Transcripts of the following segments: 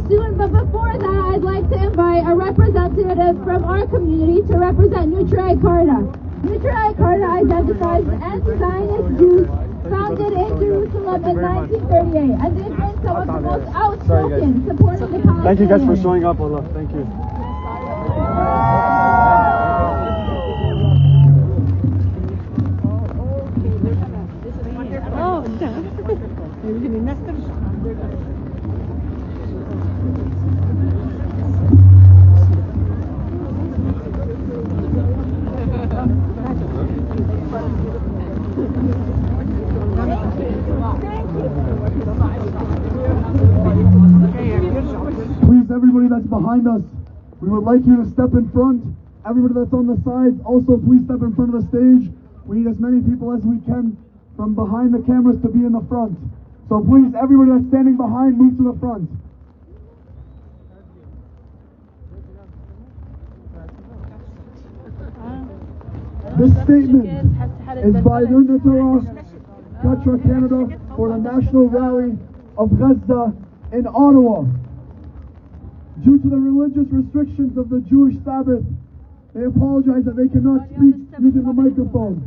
soon, but before that, I'd like to invite a representative from our community to represent Neturei Karta. Neturei Karta identifies anti-Zionist Jews founded in Jerusalem in 1938, and they've been some of the most outspoken supporters of the Palestinians. Thank you guys for showing up, Allah. Thank you. Please, everybody that's behind us, we would like you to step in front. Everybody that's on the sides, also please step in front of the stage. We need as many people as we can from behind the cameras to be in the front. So please, everybody that's standing behind, move to the front. This statement is by Neturei Karta Canada for the National Rally of Gaza in Ottawa. Due to the religious restrictions of the Jewish Sabbath, they apologize that they cannot speak using the microphone.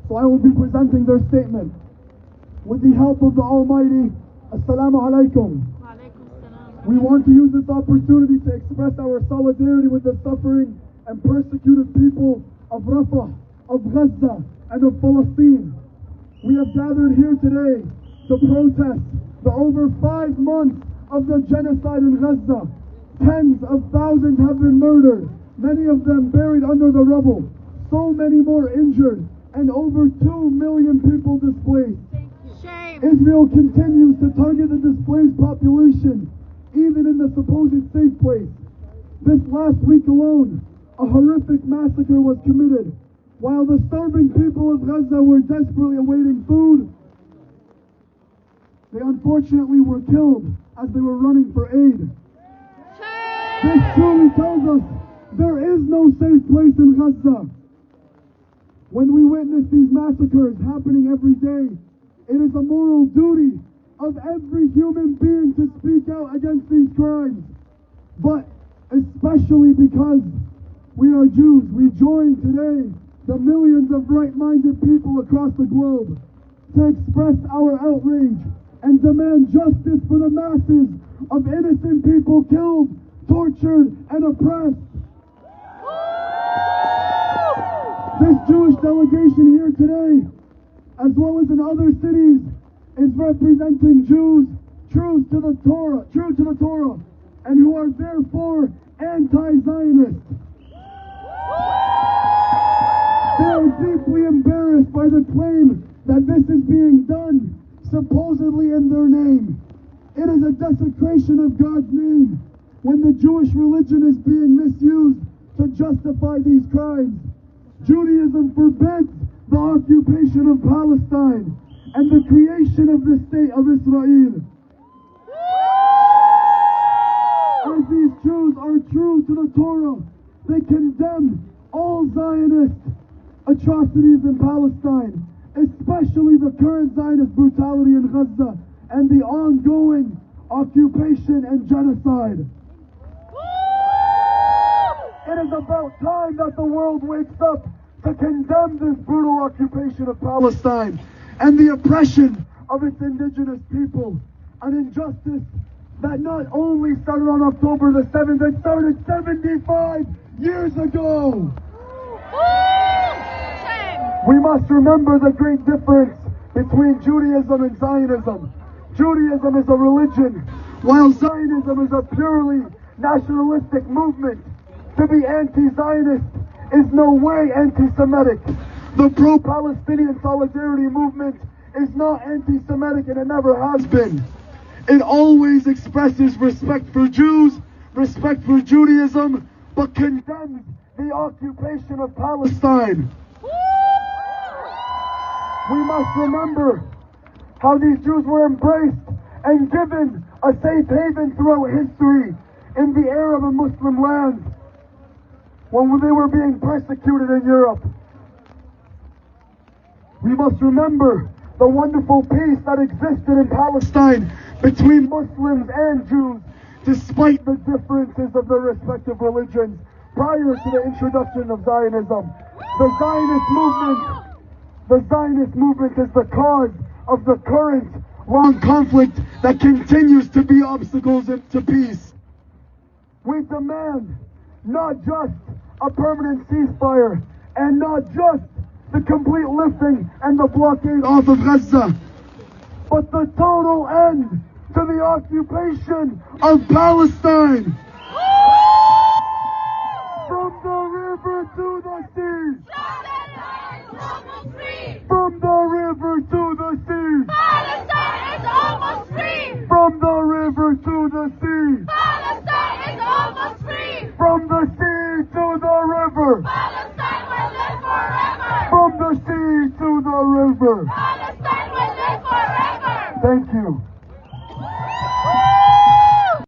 So I will be presenting their statement. With the help of the Almighty, Assalamu alaikum. We want to use this opportunity to express our solidarity with the suffering and persecuted people of Rafah, of Gaza, and of Palestine. We have gathered here today to protest the over 5 months of the genocide in Gaza. Tens of thousands have been murdered, many of them buried under the rubble, so many more injured, and over 2 million people displaced. Shame. Israel continues to target the displaced population, even in the supposed safe place. This last week alone, a horrific massacre was committed. While the starving people of Gaza were desperately awaiting food, they unfortunately were killed as they were running for aid. This truly tells us there is no safe place in Gaza. When we witness these massacres happening every day, it is a moral duty of every human being to speak out against these crimes. But especially because we are Jews, we join today the millions of right-minded people across the globe to express our outrage and demand justice for the masses of innocent people killed, tortured, and oppressed. This Jewish delegation here today, as well as in other cities, is representing Jews true to the Torah, and who are therefore anti-Zionist. They are deeply embarrassed by the claim that this is being done supposedly in their name. It is a desecration of God's name when the Jewish religion is being misused to justify these crimes. Judaism forbids the occupation of Palestine and the creation of the state of Israel. As these Jews are true to the Torah, they condemn all Zionist atrocities in Palestine, especially the current Zionist brutality in Gaza and the ongoing occupation and genocide. It is about time that the world wakes up to condemn this brutal occupation of Palestine and the oppression of its indigenous people. An injustice that not only started on October the 7th, it started 75 years ago. We must remember the great difference between Judaism and Zionism. Judaism is a religion, while Zionism is a purely nationalistic movement. To be anti-Zionist is no way anti-Semitic. The pro-Palestinian solidarity movement is not anti-Semitic, and it never has been. It always expresses respect for Jews, respect for Judaism, but condemns the occupation of Palestine. We must remember how these Jews were embraced and given a safe haven throughout history in the Arab and Muslim lands when they were being persecuted in Europe. We must remember the wonderful peace that existed in Palestine between Muslims and Jews despite the differences of their respective religions prior to the introduction of Zionism. The Zionist movement is the cause of the current long conflict that continues to be obstacles to peace. We demand not just a permanent ceasefire and not just the complete lifting and the blockade off of Gaza, but the total end to the occupation of Palestine. From the river to the sea. From the river to the sea. Palestine is almost free. From the river to the sea. Palestine is almost free. From the sea to the river. Palestine will live forever. From the sea to the river. Palestine will live forever. Thank you.